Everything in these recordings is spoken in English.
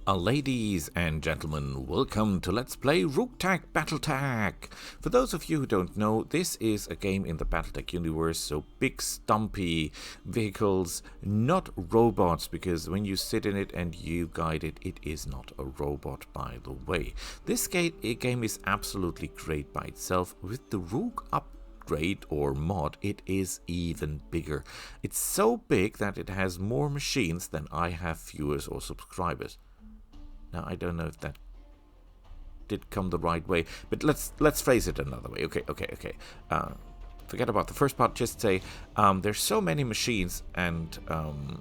Ladies and gentlemen, welcome to Let's Play Roguetech Battletech. For those of you who don't know, this is a game in the Battletech universe, so big stumpy vehicles, not robots, because when you sit in it and you guide it, it is not a robot, by the way. This game is absolutely great by itself. With the Rogue upgrade or mod, it is even bigger. It's so big that it has more machines than I have viewers or subscribers. Now, I don't know if that did come the right way, but let's phrase it another way. Okay. Forget about the first part. Just say there's so many machines and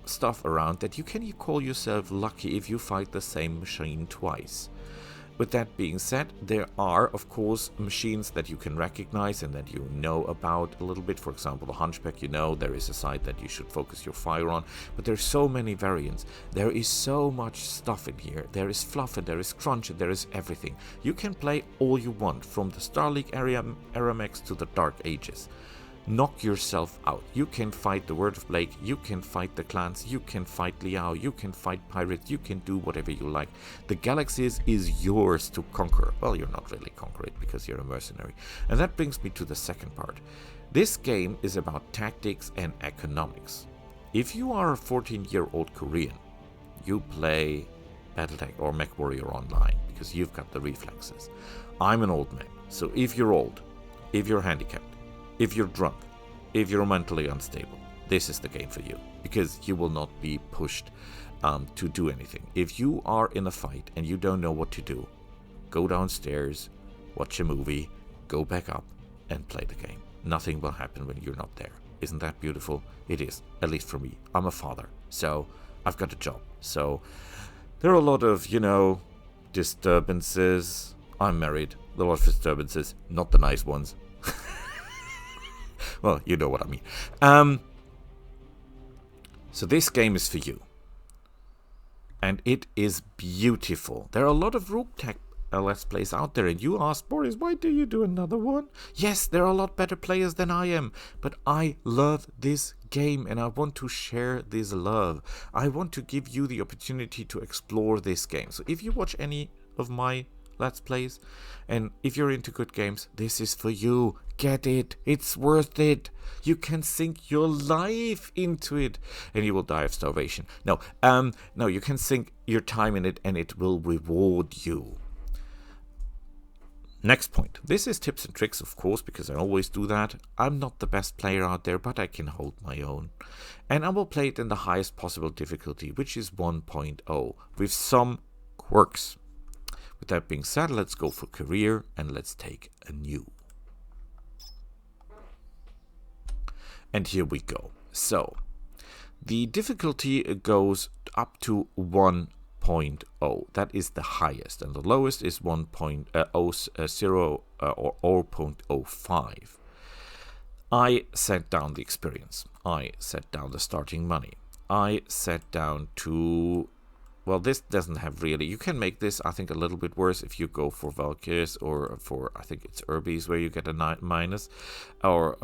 stuff around that you can call yourself lucky if you fight the same machine twice. With that being said, there are, of course, machines that you can recognize and that you know about a little bit. For example, the Hunchback, there is a side that you should focus your fire on. But there's so many variants. There is so much stuff in here. There is fluff and there is crunch and there is everything. You can play all you want, from the Star League era mechs to the Dark Ages. Knock yourself out. You can fight the Word of Blake, you can fight the clans, you can fight Liao, you can fight pirates, you can do whatever you like. The galaxies is yours to conquer. Well, you're not really conquer it because you're a mercenary. And that brings me to the second part. This game is about tactics and economics. If you are a 14-year-old Korean, you play Battletech or MechWarrior Online because you've got the reflexes. I'm an old man, so if you're old, if you're handicapped, if you're drunk, if you're mentally unstable, this is the game for you, because you will not be pushed to do anything. If you are in a fight and you don't know what to do, go downstairs, watch a movie, go back up and play the game. Nothing will happen when you're not there. Isn't that beautiful? It is, at least for me. I'm a father, so I've got a job. So there are a lot of, disturbances. I'm married. There are a lot of disturbances, not the nice ones. Well, you know what I mean. So this game is for you. And it is beautiful. There are a lot of Roguetech Let's Plays out there. And you ask, Boris, why do you do another one? Yes, there are a lot better players than I am. But I love this game and I want to share this love. I want to give you the opportunity to explore this game. So if you watch any of my Let's Plays, and if you're into good games, this is for you. Get it. It's worth it. You can sink your life into it and you will die of starvation. No, you can sink your time in it and it will reward you. Next point. This is tips and tricks, of course, because I always do that. I'm not the best player out there, but I can hold my own. And I will play it in the highest possible difficulty, which is 1.0, with some quirks. With that being said, let's go for career and let's take a new. And here we go. So, the difficulty goes up to 1.0. That is the highest. And the lowest is 1.0 or 0.05. I set down the experience. I set down the starting money. I set down to... Well, this doesn't have really... You can make this, I think, a little bit worse if you go for Valkyries or for, I think it's Urbies, where you get a minus. Or,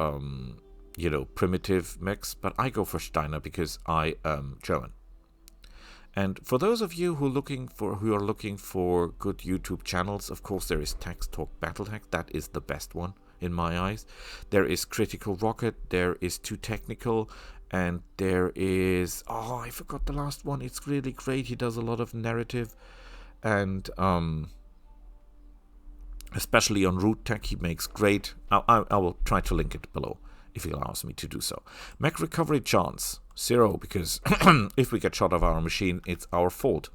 primitive mechs. But I go for Steiner because I am German. And for those of you who are looking for good YouTube channels, of course, there is Text Talk Battletech. That is the best one, in my eyes. There is Critical Rocket. There is Too Technical. And there is... Oh, I forgot the last one. It's really great. He does a lot of narrative. And especially on Roguetech, he makes great... I will try to link it below, if he allows me to do so. Mech recovery chance, 0, because if we get shot of our machine, it's our fault.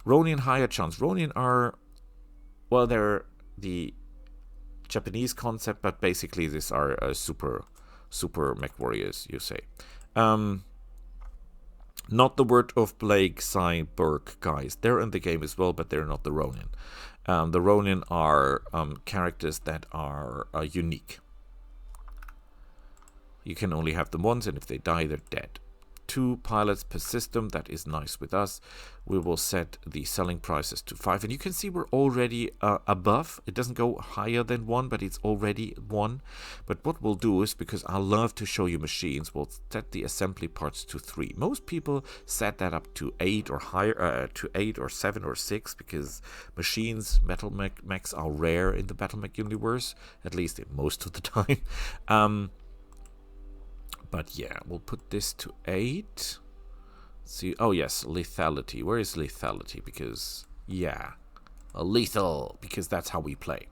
Ronin higher chance. Ronin are... Well, they're the Japanese concept, but basically these are super mech warriors, you say. Not the Word of Blake Cyborg guys. They're in the game as well, but they're not the Ronin. The Ronin are characters that are unique. You can only have them once, and if they die, they're dead. 2 pilots per system. That is nice with us. We will set the selling prices to 5. And you can see we're already above. It doesn't go higher than 1, but it's already 1. But what we'll do is, because I love to show you machines, we'll set the assembly parts to 3. Most people set that up to 8 or higher, to 8 or 7 or 6, because machines, metal mechs are rare in the Battle Mech universe, at least in most of the time. But yeah, we'll put this to 8. See, oh yes, lethality. Where is lethality? Because, yeah, lethal, because that's how we play.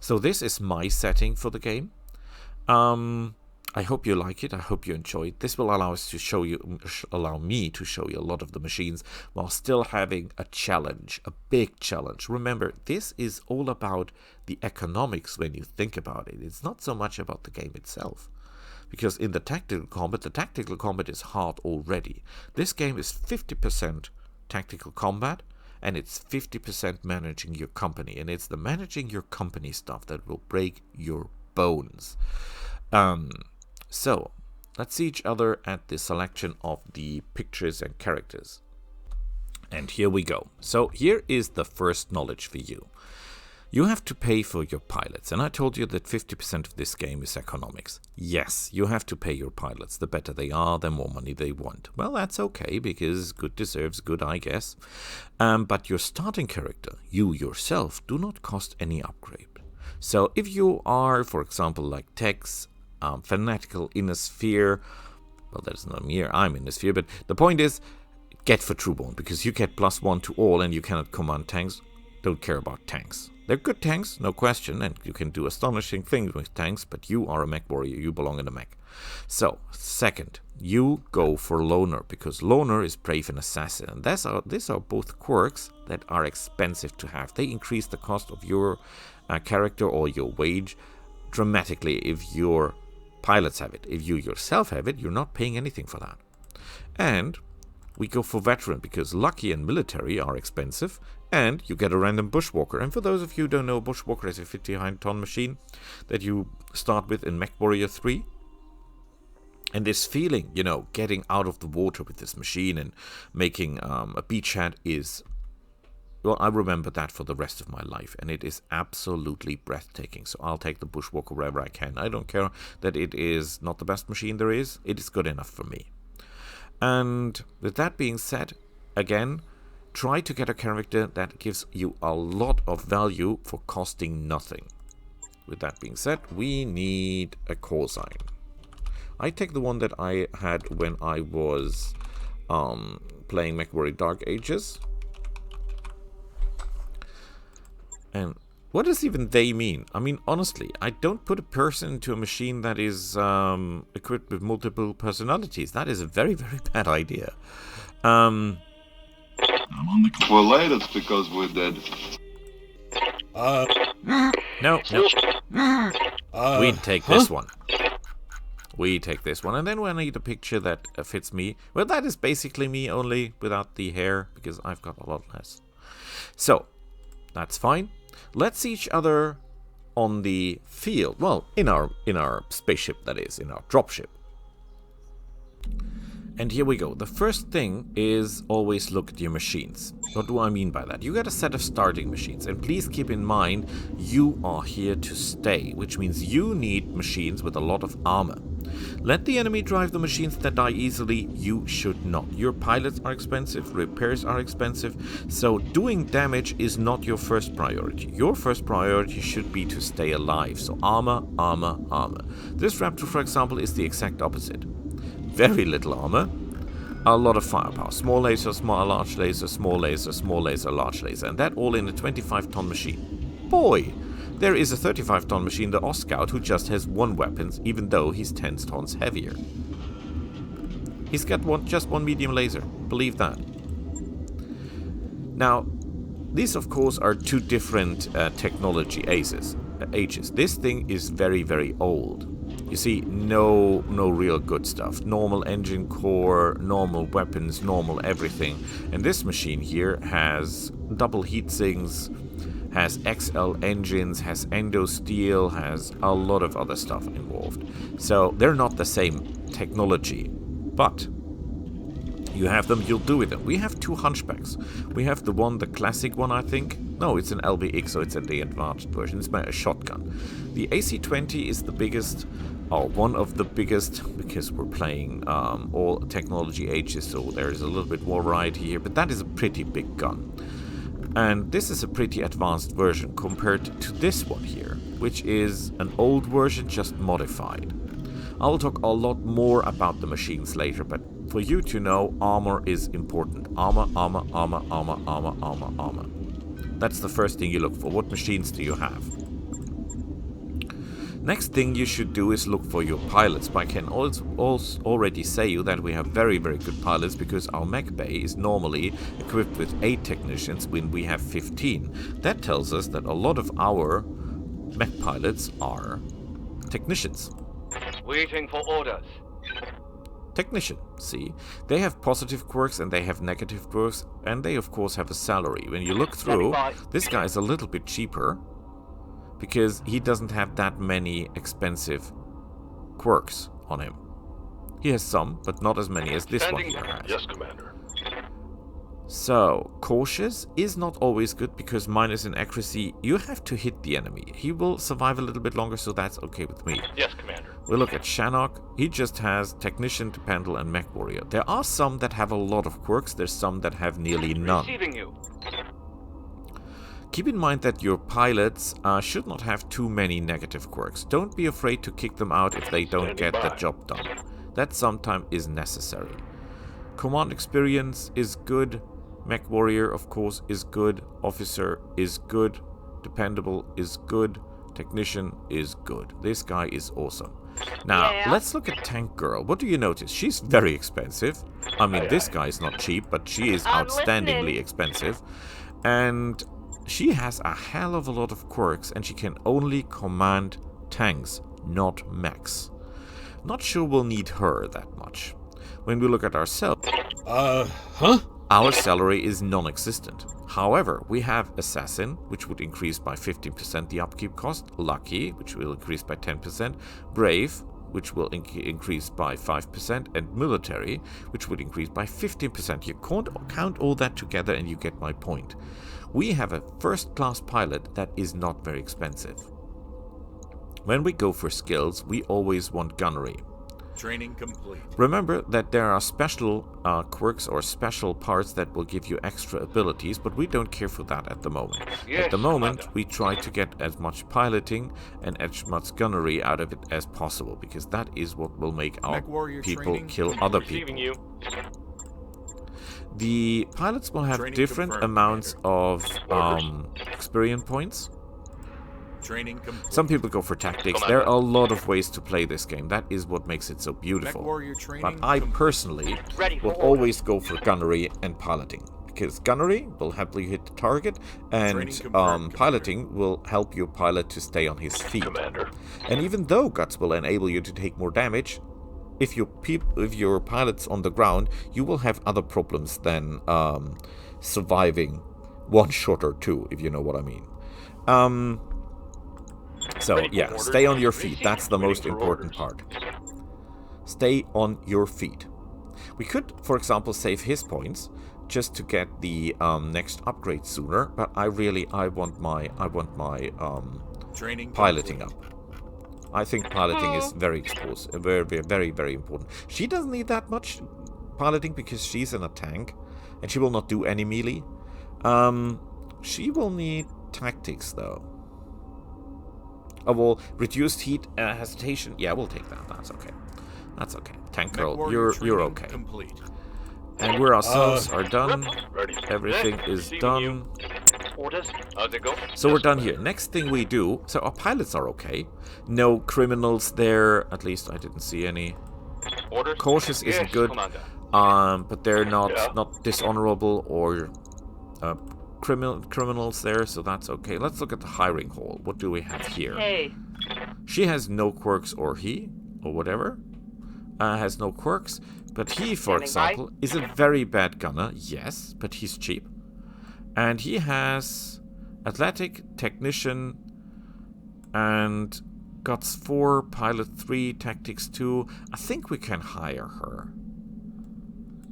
So this is my setting for the game. I hope you like it. I hope you enjoy it. This will allow us to show you, allow me to show you a lot of the machines while still having a challenge, a big challenge. Remember, this is all about the economics when you think about it. It's not so much about the game itself. Because in the tactical combat is hard already. This game is 50% tactical combat, and it's 50% managing your company. And it's the managing your company stuff that will break your bones. So, let's see each other at the selection of the pictures and characters. And here we go. So, here is the first knowledge for you. You have to pay for your pilots, and I told you that 50% of this game is economics. Yes, you have to pay your pilots. The better they are, the more money they want. Well, that's okay, because good deserves good, I guess. But your starting character, you yourself, do not cost any upgrade. So if you are, for example, like Tex, fanatical in a sphere, well, that's not me, I'm in a sphere, but the point is, get for Trueborn, because you get +1 to all, and you cannot command tanks. Don't care about tanks. They're good tanks, no question, and you can do astonishing things with tanks, but you are a mech warrior, you belong in a mech. So, second, you go for Loner, because Loner is brave and assassin, and these are both quirks that are expensive to have. They increase the cost of your character or your wage dramatically if your pilots have it. If you yourself have it, you're not paying anything for that. And we go for Veteran, because Lucky and Military are expensive, and you get a random Bushwalker. And for those of you who don't know, Bushwalker is a 50-ton machine that you start with in Mech Warrior 3. And this feeling, you know, getting out of the water with this machine and making a beachhead is, well, I remember that for the rest of my life, and it is absolutely breathtaking. So I'll take the Bushwalker wherever I can. I don't care that it is not the best machine there is. It is good enough for me. And with that being said, again, try to get a character that gives you a lot of value for costing nothing. With that being said, we need a call sign. I take the one that I had when I was playing MechWarrior Dark Ages. And what does even they mean? I mean, honestly, I don't put a person into a machine that is equipped with multiple personalities. That is a very, very bad idea. I'm on the call. We're late, it's because we're dead. No. We take this one. We take this one. And then when I need a picture that fits me, well, that is basically me, only without the hair, because I've got a lot less. So, that's fine. Let's see each other on the field. Well, in our spaceship, that is, in our dropship. And here we go. The first thing is always look at your machines. What do I mean by that? You got a set of starting machines, and please keep in mind you are here to stay, which means you need machines with a lot of armor. Let the enemy drive the machines that die easily. You should not. Your pilots are expensive, repairs are expensive, so doing damage is not your first priority. Your first priority should be to stay alive. So armor, armor, armor. This Raptor, for example, is the exact opposite. Very little armor, a lot of firepower. Small laser, large laser, small laser, small laser, large laser. And that all in a 25-ton machine. Boy, there is a 35-ton machine, the Oscout, who just has 1 weapon, even though he's 10 tons heavier. He's got just one medium laser. Believe that. Now, these, of course, are 2 different technology ages. This thing is very, very old. You see, no real good stuff. Normal engine core, normal weapons, normal everything. And this machine here has double heat sinks, has XL engines, has endo steel, has a lot of other stuff involved. So they're not the same technology. But You have them, you'll do with them. We have 2 hunchbacks. We have the classic one, I think. No, it's an LBX, so it's the advanced version. It's a shotgun. The AC-20 is the biggest, or one of the biggest, because we're playing all technology ages, so there is a little bit more variety here, but that is a pretty big gun. And this is a pretty advanced version compared to this one here, which is an old version just modified. I will talk a lot more about the machines later, but for you to know, armor is important. Armor, armor, armor, armor, armor, armor, armor. That's the first thing you look for. What machines do you have? Next thing you should do is look for your pilots. But I can also already say you that we have very, very good pilots, because our mech bay is normally equipped with 8 technicians when we have 15. That tells us that a lot of our mech pilots are technicians. Waiting for orders. Technician, see? They have positive quirks and they have negative quirks, and they of course have a salary. When you look through, this guy is a little bit cheaper because he doesn't have that many expensive quirks on him. He has some, but not as many as this one here has. Yes, Commander. So, cautious is not always good, because minus in accuracy, you have to hit the enemy. He will survive a little bit longer, so that's okay with me. Yes, Commander. We look at Shannock. He just has Technician, Dependal, and Mech Warrior. There are some that have a lot of quirks. There's some that have nearly none. Receiving you. Keep in mind that your pilots should not have too many negative quirks. Don't be afraid to kick them out if they don't get the job done. That sometimes is necessary. Command experience is good. Mech Warrior, of course, is good. Officer is good. Dependable is good. Technician is good. This guy is awesome. Now, let's look at Tank Girl. What do you notice? She's very expensive. I mean, this guy is not cheap, but she is outstandingly expensive. And she has a hell of a lot of quirks, and she can only command tanks, not mechs. Not sure we'll need her that much. When we look at ourselves... Our salary is non-existent. However, we have Assassin, which would increase by 15% the upkeep cost, Lucky, which will increase by 10%, Brave, which will increase by 5%, and Military, which would increase by 15%. You can't count all that together and you get my point. We have a first-class pilot that is not very expensive. When we go for skills, we always want gunnery. Training complete. Remember that there are special quirks or special parts that will give you extra abilities, but we don't care for that at the moment. Yes, at the moment, Commander. we try to get as much piloting and as much gunnery out of it as possible, because that is what will make our people kill other people. Receiving you. The pilots will have Training different confirmed, amounts of experience points. Training complete. Some people go for tactics. Commander. There are a lot of ways to play this game. That is what makes it so beautiful. Mech Warrior training But I complete. personally Ready for will order. always go for gunnery and piloting, because gunnery will help you hit the target, and Training confirmed, piloting will help your pilot to stay on his feet. Commander. And even though guts will enable you to take more damage, if your pilot's on the ground, you will have other problems than surviving one shot or two, if you know what I mean. So Ready for yeah, orders. stay on your feet. Receiving. That's the Waiting most for important orders. part. Stay on your feet. We could, for example, save his points just to get the next upgrade sooner. But I want my Training piloting complete. up. I think piloting is very exposed, very, very, very important. She doesn't need that much piloting because she's in a tank, and she will not do any melee. She will need tactics though. Oh, well, reduced heat hesitation. Yeah, we'll take that. That's okay. That's okay. Tank Mech Girl, Warrior you're training okay. Complete. And we ourselves are done. Ready. Everything is Receiving done. you. Orders. How's it go? So Yes, we're done Commander. here. Next thing we do, so our pilots are okay. No criminals there. At least I didn't see any. Orders. Cautious isn't Yes, good. Commander. But they're not Yeah. not dishonorable or criminals there, so that's okay. Let's look at the hiring hall. What do we have here? Hey, She has no quirks, or he, or whatever, has no quirks. But he, for Standing example, is a very bad gunner, yes, but he's cheap. And he has athletic, technician, and guts 4, pilot 3, tactics 2. I think we can hire her.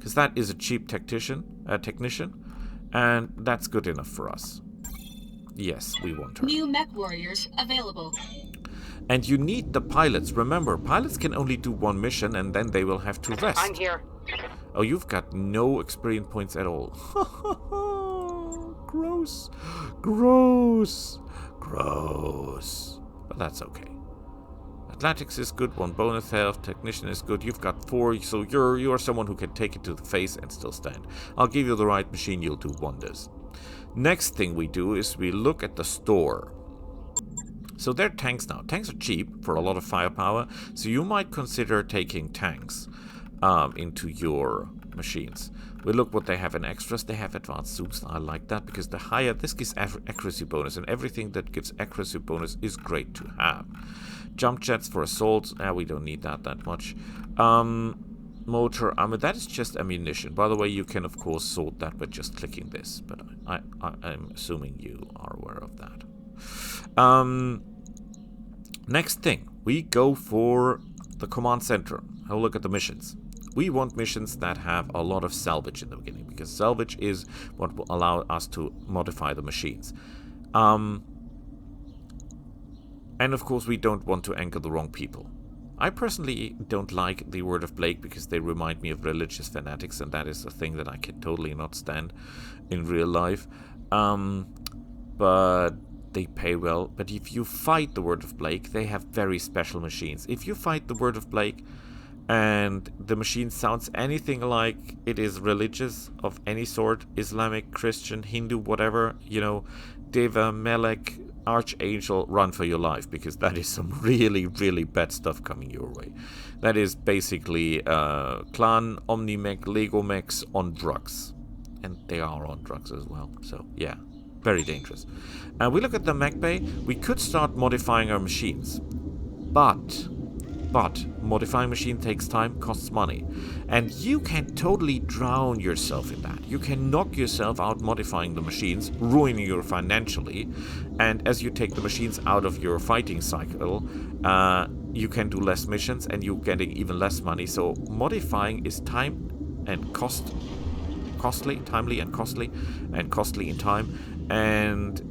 because that is a cheap technician, and that's good enough for us. Yes, we want her. New mech warriors available. And you need the pilots. Remember, pilots can only do one mission and then they will have to rest. I'm here. Oh, you've got no experience points at all. Gross. Gross. Gross. But that's okay. Athletics is good, 1 bonus health, technician is good. You've got 4, so you're someone who can take it to the face and still stand. I'll give you the right machine, you'll do wonders. Next thing we do is we look at the store. So they're tanks now. Tanks are cheap for a lot of firepower, so you might consider taking tanks into your machines. We look what they have in extras. They have advanced suits. I like that because the higher this gives accuracy bonus, and everything that gives accuracy bonus is great to have. Jump jets for assault. We don't need that much. Motor armor. That is just ammunition. By the way, you can of course sort that by just clicking this, but I'm assuming you are aware of that. Next thing, we go for the command center. Have a look at the missions. We want missions that have a lot of salvage in the beginning, because salvage is what will allow us to modify the machines. And of course, we don't want to anchor the wrong people. I personally don't like the Word of Blake because they remind me of religious fanatics, and that is a thing that I can totally not stand in real life. But they pay well. But if you fight the Word of Blake, they have very special machines. If you fight the Word of Blake and the machine sounds anything like it is religious of any sort, Islamic, Christian, Hindu, whatever, you know, Deva, Melek, Archangel, run for your life, because that is some really, really bad stuff coming your way. That is basically Clan, Omnimech, Lego Mechs on drugs. And they are on drugs as well, so yeah. Very dangerous. We look at the mech bay. We could start modifying our machines. But modifying machine takes time, costs money. And you can totally drown yourself in that. You can knock yourself out modifying the machines, ruining you financially. And as you take the machines out of your fighting cycle, you can do less missions and you're getting even less money. So modifying is time and timely and costly in time. And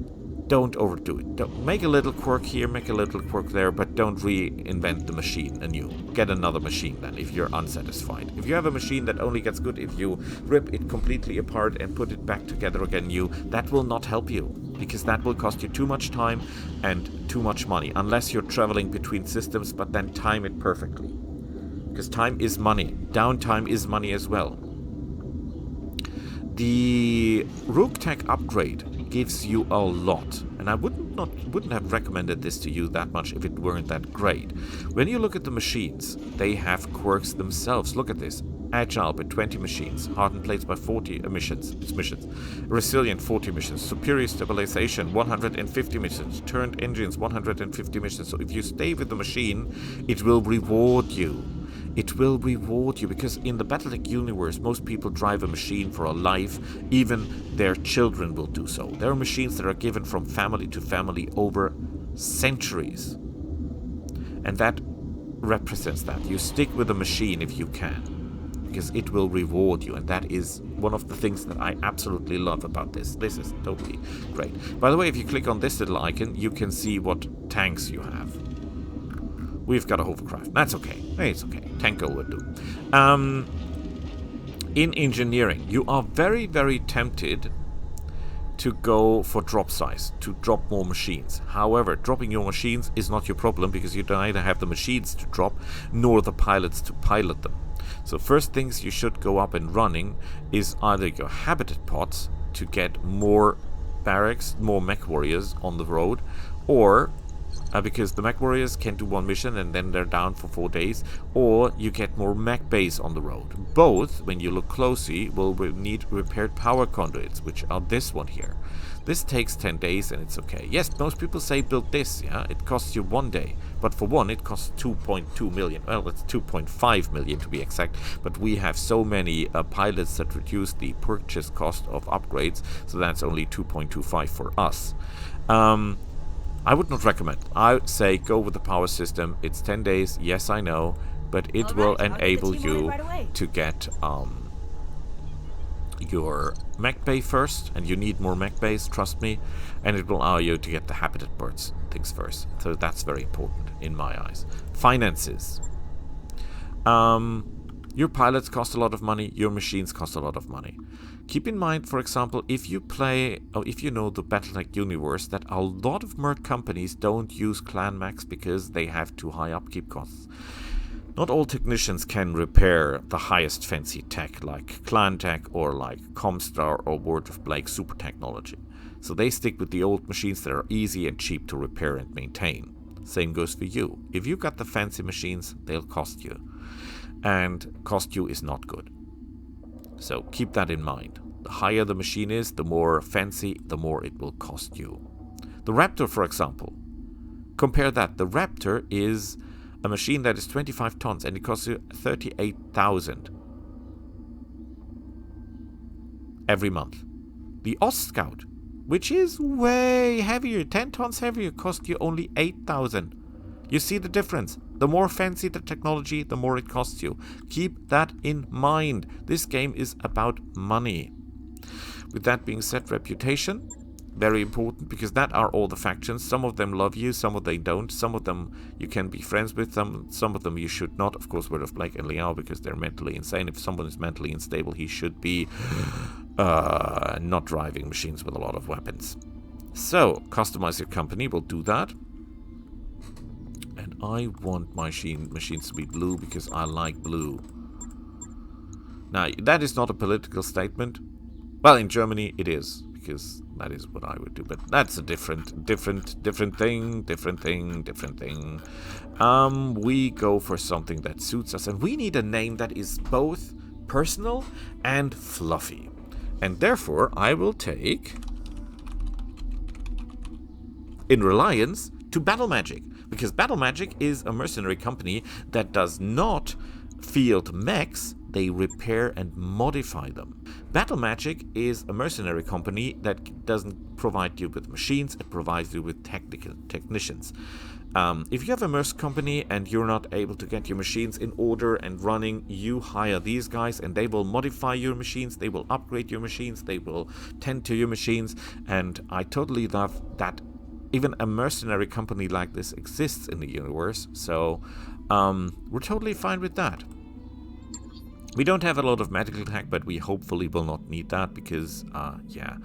don't overdo it. Don't make a little quirk here, make a little quirk there, but don't reinvent the machine anew. Get another machine then if you're unsatisfied. If you have a machine that only gets good if you rip it completely apart and put it back together again new, that will not help you, because that will cost you too much time and too much money, unless you're traveling between systems, but then time it perfectly. Because time is money. Downtime is money as well. The Roguetech upgrade gives you a lot, and I wouldn't have recommended this to you that much if it weren't that great. When you look at the machines, they have quirks themselves. Look at this. Agile by 20 machines, hardened plates by 40 missions, resilient 40 missions, superior stabilization 150 missions, turned engines 150 missions. So if you stay with the machine, it will reward you. It will reward you, because in the Battletech universe, most people drive a machine for a life. Even their children will do so. There are machines that are given from family to family over centuries. And that represents that. You stick with a machine if you can, because it will reward you. And that is one of the things that I absolutely love about this. This is totally great. By the way, if you click on this little icon, you can see what tanks you have. We've got a hovercraft. That's okay. It's okay. Tanko would do. In engineering, you are very, very tempted to go for drop size, to drop more machines. However, dropping your machines is not your problem, because you neither have the machines to drop nor the pilots to pilot them. So first things you should go up and running is either your habitat pods to get more barracks, more mech warriors on the road, or because the mech warriors can do one mission and then they're down for 4 days, or you get more mech bays on the road. Both, when you look closely, will need repaired power conduits, which are this one here. This takes 10 days and it's okay. Yes, most people say build this, yeah? It costs you 1 day, but for one it costs 2.2 million. Well, it's 2.5 million to be exact, but we have so many pilots that reduce the purchase cost of upgrades, so that's only 2.25 for us. I would not recommend. I would say go with the power system. It's 10 days, yes I know, but it will enable you to get your mech bay first, and you need more mech bays, trust me, and it will allow you to get the habitat birds things first. So that's very important in my eyes. Finances. Your pilots cost a lot of money, your machines cost a lot of money. Keep in mind, for example, if you play, or if you know the Battletech universe, that a lot of merc companies don't use clan mechs because they have too high upkeep costs. Not all technicians can repair the highest fancy tech like Clan Tech or like Comstar or Word of Blake super technology. So they stick with the old machines that are easy and cheap to repair and maintain. Same goes for you. If you got the fancy machines, they'll cost you. And cost you is not good. So keep that in mind. The higher the machine is, the more fancy, the more it will cost you. The Raptor, for example. Compare that. The Raptor is a machine that is 25 tons and it costs you 38,000 every month. The Scout, which is way heavier, 10 tons heavier, costs you only 8,000. You see the difference? The more fancy the technology, the more it costs you. Keep that in mind. This game is about money. With that being said, reputation. Very important, because that are all the factions. Some of them love you, some of them don't. Some of them you can be friends with, some of them you should not. Of course, Word of Blake and Liao, because they're mentally insane. If someone is mentally unstable, he should be not driving machines with a lot of weapons. So, customize your company, we'll do that. And I want my machines to be blue because I like blue. Now, that is not a political statement. Well, in Germany it is, because that is what I would do. But that's a different thing. We go for something that suits us, and we need a name that is both personal and fluffy. And therefore, I will take, in reliance to Battle Magic, because Battle Magic is a mercenary company that does not field mechs. They repair and modify them. Battle Magic is a mercenary company that doesn't provide you with machines, it provides you with technicians. If you have a merc company and you're not able to get your machines in order and running, you hire these guys and they will modify your machines, they will upgrade your machines, they will tend to your machines, and I totally love that even a mercenary company like this exists in the universe, so we're totally fine with that. We don't have a lot of medical tech, but we hopefully will not need that because, yeah,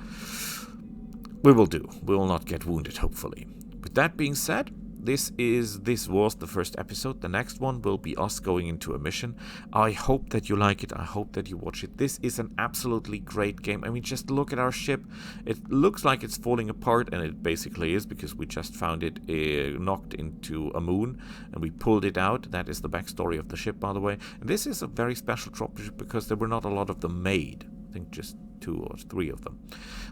we will do. We will not get wounded, hopefully. With that being said, this was the first episode. The next one will be us going into a mission. I hope that you like it. I hope that you watch it. This is an absolutely great game. I mean, just look at our ship. It looks like it's falling apart, and it basically is, because we just found it knocked into a moon, and we pulled it out. That is the backstory of the ship, by the way. And this is a very special dropship because there were not a lot of them made. I think just 2 or 3 of them.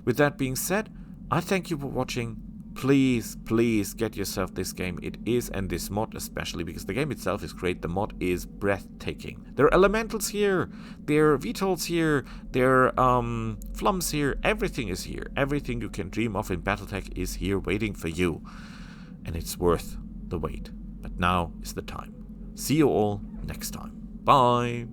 With that being said, I thank you for watching. Please, please get yourself this game. It is, and this mod especially, because the game itself is great. The mod is breathtaking. There are elementals here, there are VTOLs here, there are flums here. Everything is here. Everything you can dream of in Battletech is here waiting for you. And it's worth the wait. But now is the time. See you all next time. Bye.